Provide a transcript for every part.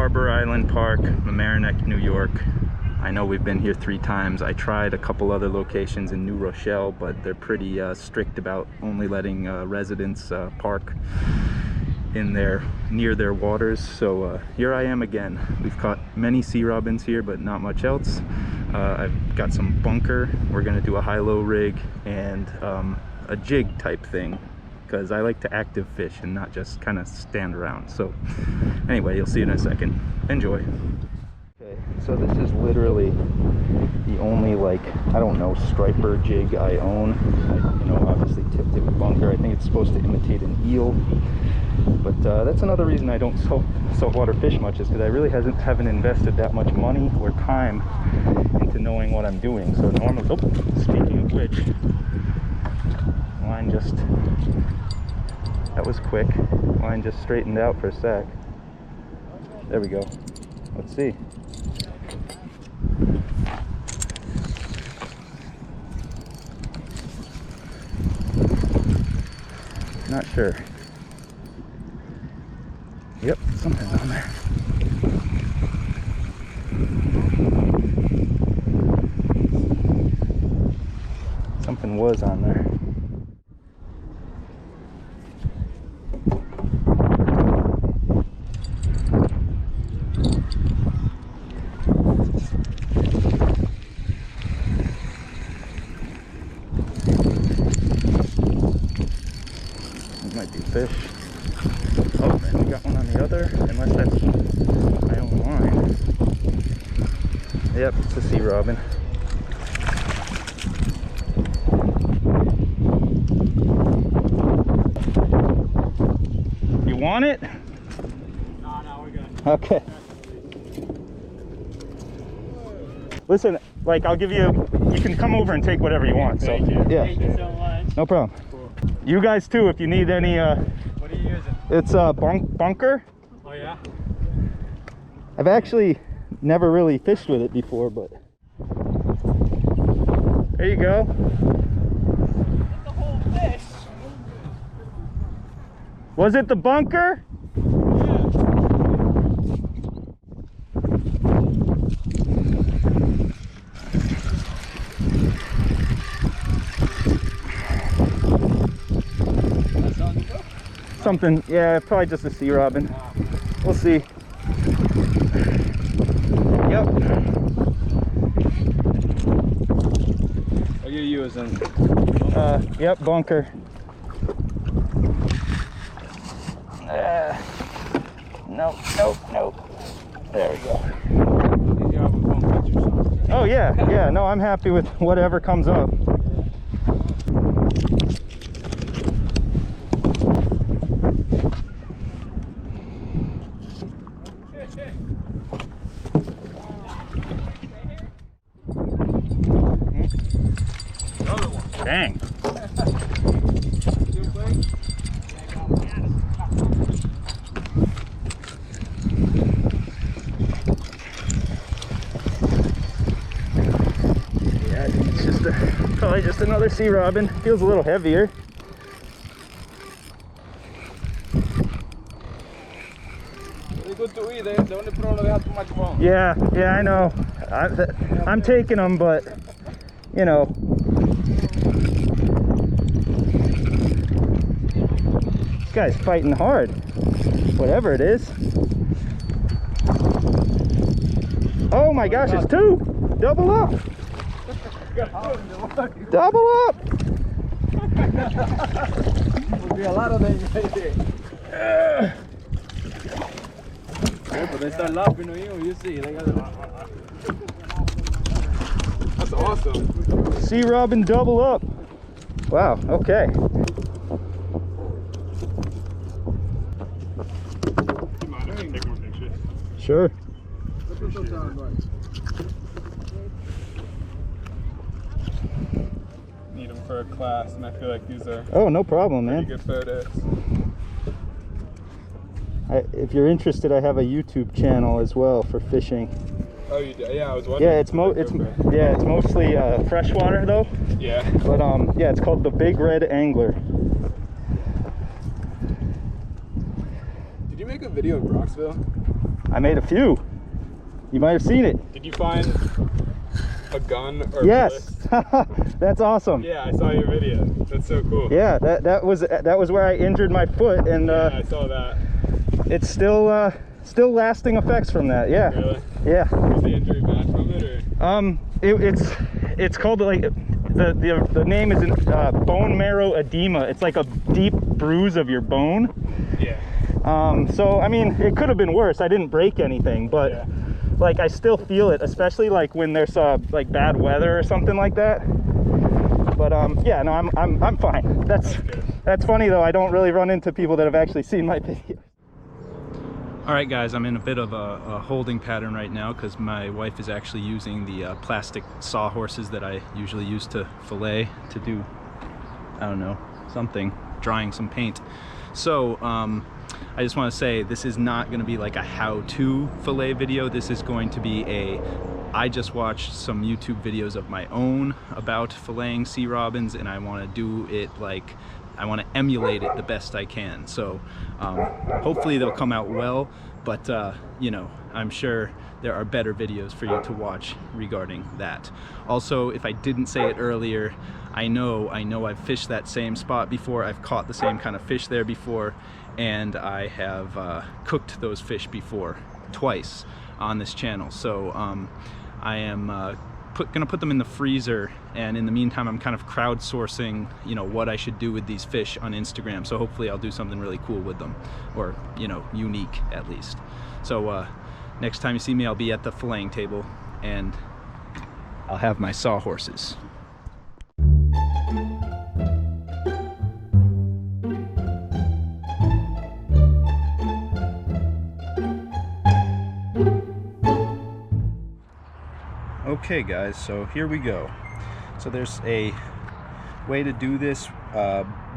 Harbor Island Park, Mamaroneck, New York. I know we've been here 3 times. I tried a couple other locations in New Rochelle, but they're pretty strict about only letting residents park in near their waters. So here I am again. We've caught many sea robins here, but not much else. I've got some bunker. We're gonna do a high-low rig and a jig type thing, because I like to active fish and not just kind of stand around. So anyway, you'll see in a second. Enjoy. Okay, so this is literally the only, like, I don't know, striper jig I own. I, obviously tipped it with bunker. I think it's supposed to imitate an eel, but that's another reason I don't saltwater fish much, is because I really haven't invested that much money or time into knowing what I'm doing. So normally, oh, speaking of which, line just, that was quick. Line just straightened out for a sec. There we go. Let's see. Not sure. Yep, something's on there. Something was on there. Might be fish. Oh, and we got one on the other, unless that's my own line. Yep, it's a sea robin. You want it? No, we're good. Okay. Listen, like, I'll give you, you can come over and take whatever you want. So, yeah. Thank you so much. No problem. You guys too, if you need any. What are you using? It's bunker. Oh yeah? I've actually never really fished with it before, but there you go. That's a whole fish. Was it the bunker? Something, yeah, probably just a sea robin. We'll see. Yep. What are you using? Yep, bunker. Nope. There we go. Oh yeah, no, I'm happy with whatever comes up. Dang. Yeah, I think it's just probably just another sea robin. Feels a little heavier. They're good to eat. The only problem they have too much bone. Yeah, I know. I'm taking them, but you know. This guy's fighting hard, whatever it is. Oh my gosh, it's 2! Double up! Double up! Would be a lot of them right there. Yeah, but they start laughing at you see. They got That's awesome. Sea robin double up. Wow, okay. Sure. Need them for a class, and I feel like these are Oh, no problem, man. good photos. If you're interested, I have a YouTube channel as well for fishing. Oh, you do? Yeah, I was wondering. Yeah, it's mostly freshwater though. Yeah. But yeah, it's called The Big Red Angler. Did you make a video of Brocksville? I made a few. You might have seen it. Did you find a gun or Yes. That's awesome. Yeah, I saw your video. That's so cool. Yeah, that was where I injured my foot, and yeah, I saw that. It's still lasting effects from that. Yeah. Really? Yeah. Was the injury bad from it, or? It's called, like, the name is bone marrow edema. It's like a deep bruise of your bone. Yeah. So I mean, it could have been worse. I didn't break anything, but Yeah. like I still feel it, especially like when there's like bad weather or something like that. But yeah, no, I'm fine. That's funny though. I don't really run into people that have actually seen my video. All right, guys, I'm in a bit of a holding pattern right now because my wife is actually using the plastic sawhorses that I usually use to fillet to do, I don't know, something, drying some paint. So I just want to say this is not going to be like a how-to fillet video. This is going to be I just watched some YouTube videos of my own about filleting sea robins, and I want to do it like, I want to emulate it the best I can. So hopefully they'll come out well, but you know, I'm sure there are better videos for you to watch regarding that. Also, if I didn't say it earlier, I know I've fished that same spot before. I've caught the same kind of fish there before, and I have cooked those fish before, twice on this channel. So I am gonna put them in the freezer, and in the meantime I'm kind of crowdsourcing, you know, what I should do with these fish on Instagram. So hopefully I'll do something really cool with them, or, you know, unique at least. So next time you see me, I'll be at the filleting table and I'll have my sawhorses. Okay guys, so here we go. So there's a way to do this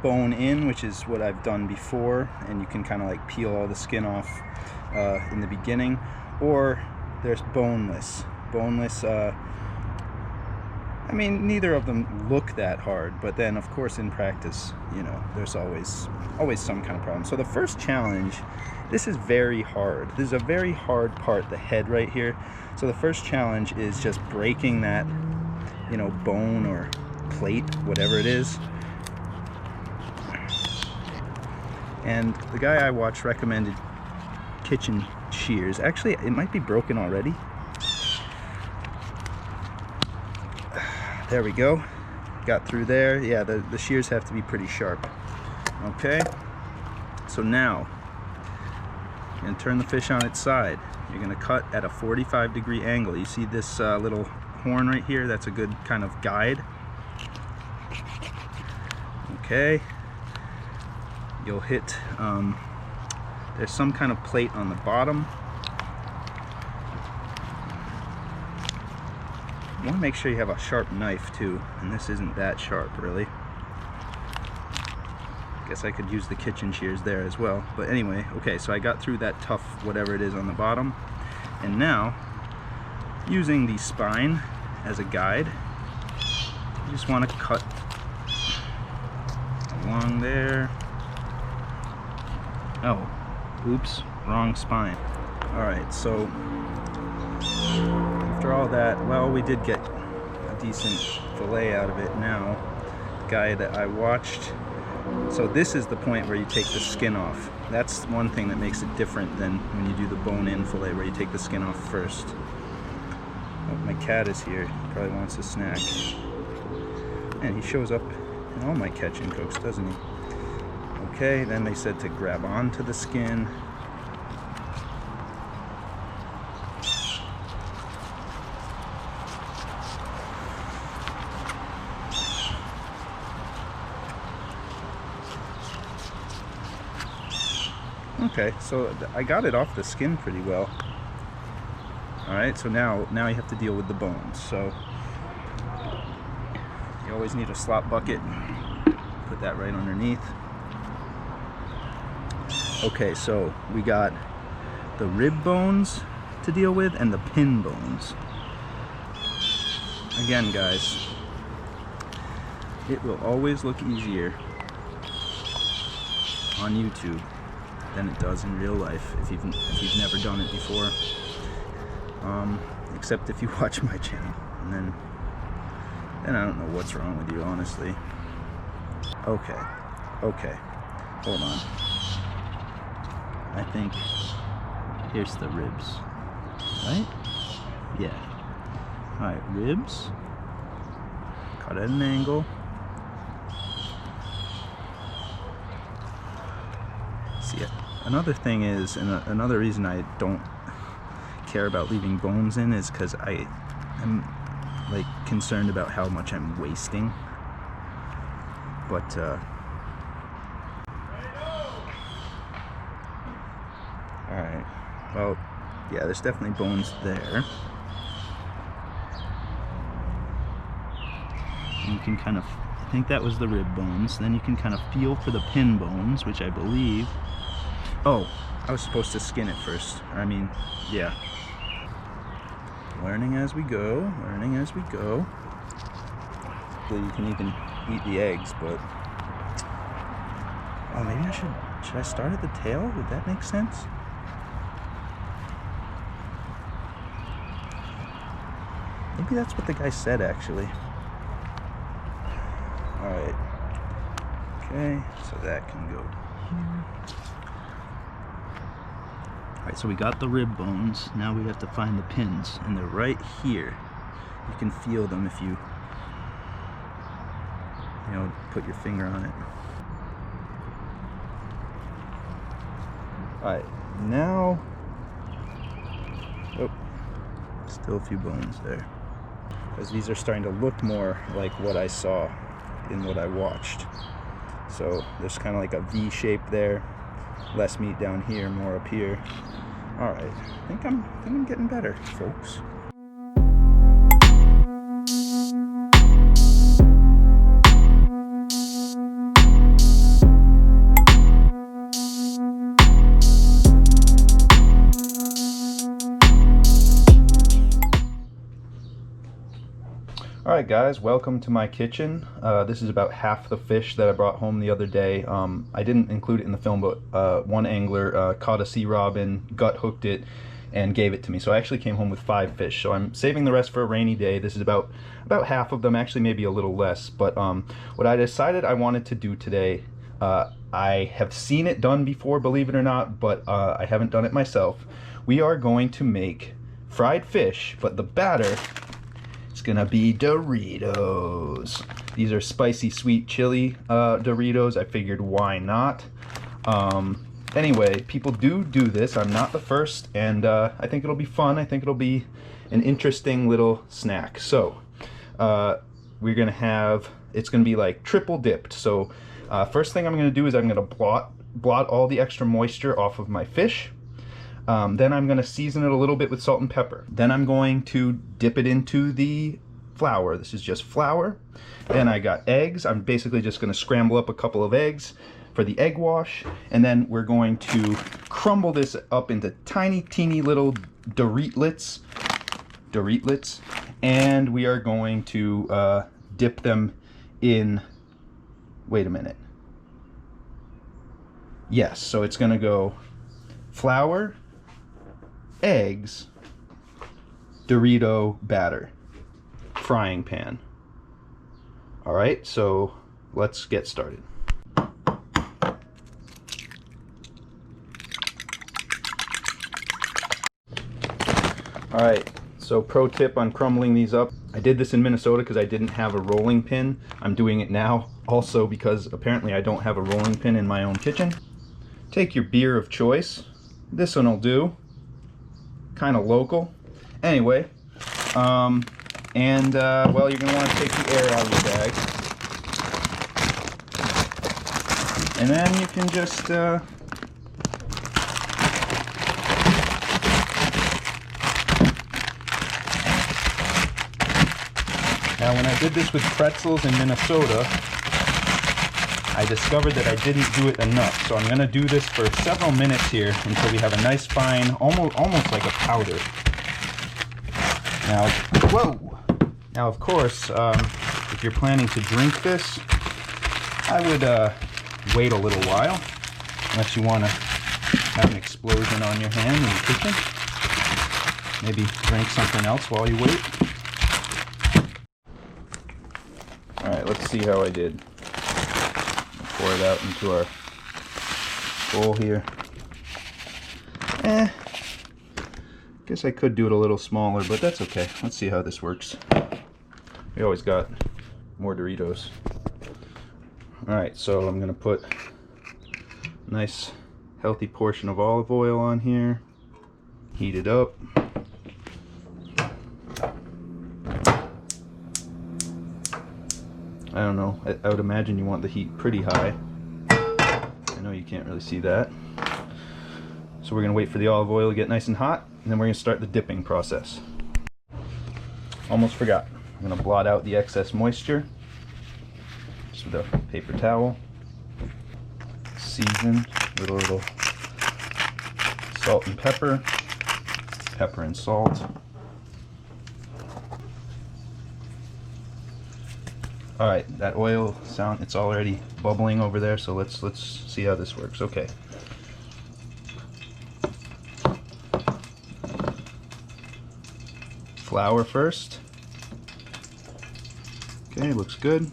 bone in, which is what I've done before, and you can kind of like peel all the skin off in the beginning, or there's boneless. I mean, neither of them look that hard, but then of course in practice, you know, there's always some kind of problem. So the first challenge, this is very hard. This is a very hard part, the head right here. So the first challenge is just breaking that, you know, bone or plate, whatever it is. And the guy I watched recommended kitchen shears. Actually, it might be broken already. There we go. Got through there. Yeah, the shears have to be pretty sharp. Okay. So now, you're gonna turn the fish on its side. You're gonna cut at a 45-degree angle. You see this little horn right here? That's a good kind of guide. Okay. You'll hit, there's some kind of plate on the bottom. You want to make sure you have a sharp knife too, and this isn't that sharp really. Guess I could use the kitchen shears there as well, but anyway, okay, so I got through that tough whatever it is on the bottom, and now using the spine as a guide, you just want to cut along there. Oh, oops, wrong spine. Alright, so after all that, well, we did get a decent fillet out of it now. The guy that I watched, so this is the point where you take the skin off. That's one thing that makes it different than when you do the bone-in fillet, where you take the skin off first. Oh, my cat is here. He probably wants a snack. And he shows up in all my catch and cooks, doesn't he? Okay, then they said to grab onto the skin. Okay, so I got it off the skin pretty well. Alright, so now you have to deal with the bones. So you always need a slop bucket. Put that right underneath. Okay, so we got the rib bones to deal with and the pin bones. Again, guys, it will always look easier on YouTube than it does in real life if you've never done it before. Except if you watch my channel, and then I don't know what's wrong with you, honestly. Okay, hold on. I think here's the ribs, right? Yeah. All right, ribs. Cut at an angle. See, another thing is, and another reason I don't care about leaving bones in is because I'm like concerned about how much I'm wasting. But alright, well, yeah, there's definitely bones there. And you can kind of, I think that was the rib bones. Then you can kind of feel for the pin bones, which I believe, oh, I was supposed to skin it first. I mean, yeah. Learning as we go, learning as we go. So you can even eat the eggs, but oh, maybe I should I start at the tail? Would that make sense? Maybe that's what the guy said, actually. All right. Okay, so that can go here. All right, so we got the rib bones. Now we have to find the pins, and they're right here. You can feel them if you know, put your finger on it. All right, now, oh, still a few bones there. Because these are starting to look more like what I saw in what I watched. So there's kind of like a V shape there. Less meat down here, more up here. All right, I think I'm getting better, folks. Alright guys, welcome to my kitchen. This is about half the fish that I brought home the other day. I didn't include it in the film, but one angler caught a sea robin, gut hooked it, and gave it to me. So I actually came home with 5 fish. So I'm saving the rest for a rainy day. This is about half of them, actually maybe a little less. But what I decided I wanted to do today, I have seen it done before, believe it or not, but I haven't done it myself. We are going to make fried fish, but the batter, it's gonna be Doritos. These are spicy sweet chili Doritos. I figured why not. Anyway, people do this. I'm not the first, and I think it'll be fun. I think it'll be an interesting little snack. So we're gonna have, it's gonna be like triple dipped. So first thing I'm gonna do is I'm gonna blot all the extra moisture off of my fish. Then I'm going to season it a little bit with salt and pepper. Then I'm going to dip it into the flour. This is just flour. Then I got eggs. I'm basically just going to scramble up a couple of eggs for the egg wash. And then we're going to crumble this up into tiny, teeny little Doritlets. And we are going to dip them in, wait a minute. Yes, so it's going to go flour, eggs, Dorito batter, frying pan. All right, so let's get started. All right, so pro tip on crumbling these up. I did this in Minnesota because I didn't have a rolling pin. I'm doing it now also because apparently I don't have a rolling pin in my own kitchen. Take your beer of choice. This one will do. Kind of local. Anyway, well, you're going to want to take the air out of your bag. And then you can just now when I did this with pretzels in Minnesota, I discovered that I didn't do it enough. So I'm going to do this for several minutes here until we have a nice fine, almost like a powder. Now, whoa! Now, of course, if you're planning to drink this, I would wait a little while, unless you want to have an explosion on your hand in the kitchen. Maybe drink something else while you wait. Alright, let's see how I did. Pour it out into our bowl here. Guess I could do it a little smaller, but that's okay. Let's see how this works. We always got more Doritos. Alright, so I'm gonna put a nice healthy portion of olive oil on here. Heat it up. I don't know, I would imagine you want the heat pretty high. I know you can't really see that. So we're gonna wait for the olive oil to get nice and hot, and then we're gonna start the dipping process. Almost forgot. I'm gonna blot out the excess moisture just with a paper towel. Season with a little salt and pepper, pepper and salt. All right, that oil sound, it's already bubbling over there, so let's see how this works. Okay. Flour first. Okay, looks good.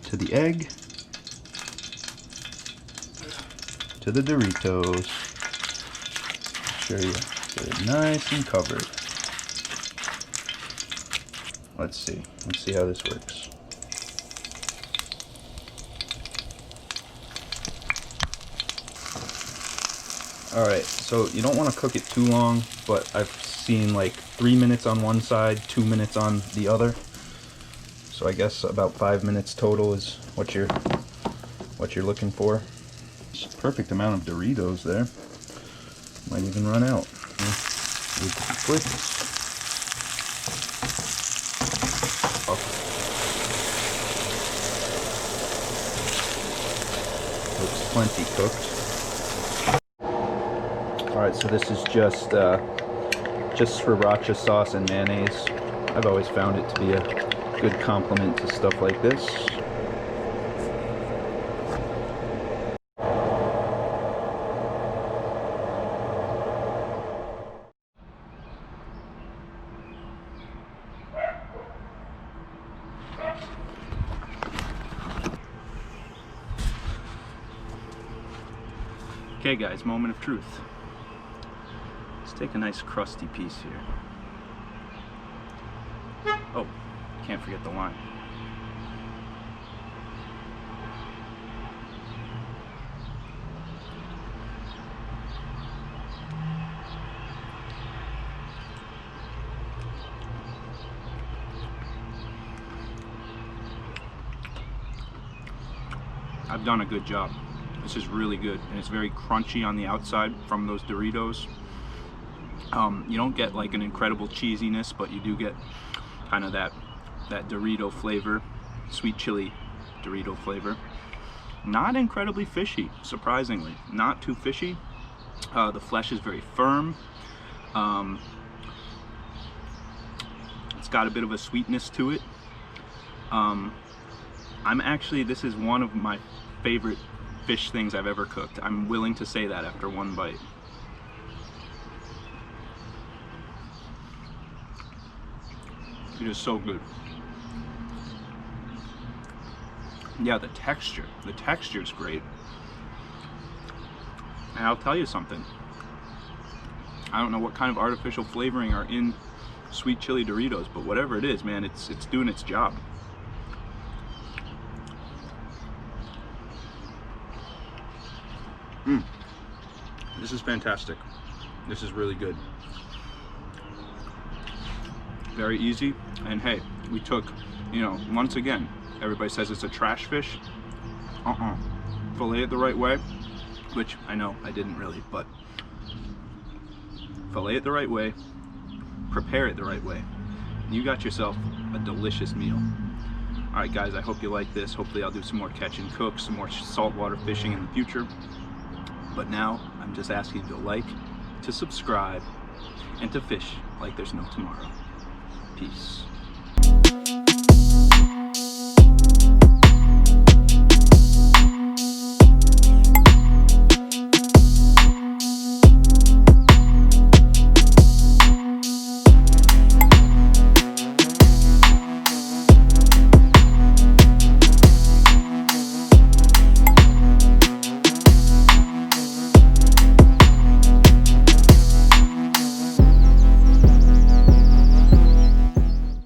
To the egg. To the Doritos. Make sure you get it nice and covered. Let's see how this works. Alright, so you don't want to cook it too long, but I've seen like 3 minutes on one side, 2 minutes on the other. So I guess about 5 minutes total is what you're looking for. It's a perfect amount of Doritos there. Might even run out. Quick. Looks plenty cooked. Alright, so this is just sriracha sauce and mayonnaise. I've always found it to be a good complement to stuff like this. Okay guys, moment of truth. Let's take a nice crusty piece here. Oh, can't forget the lime. I've done a good job. This is really good, and it's very crunchy on the outside from those Doritos. You don't get like an incredible cheesiness, but you do get kind of that Dorito flavor, sweet chili Dorito flavor. Not incredibly fishy, surprisingly. Not too fishy. The flesh is very firm. It's got a bit of a sweetness to it. This is one of my favorite fish things I've ever cooked. I'm willing to say that after one bite. It is so good. Yeah, the texture is great. And I'll tell you something. I don't know what kind of artificial flavoring are in sweet chili Doritos, but whatever it is, man, it's doing its job. This is fantastic. This is really good. Very easy, and hey, we took, once again, everybody says it's a trash fish. Fillet it the right way, which I know I didn't really, but fillet it the right way, prepare it the right way, and you got yourself a delicious meal. Alright guys, I hope you like this. Hopefully I'll do some more catch and cook, some more saltwater fishing in the future. But now, I'm just asking you to like, to subscribe, and to fish like there's no tomorrow. Peace.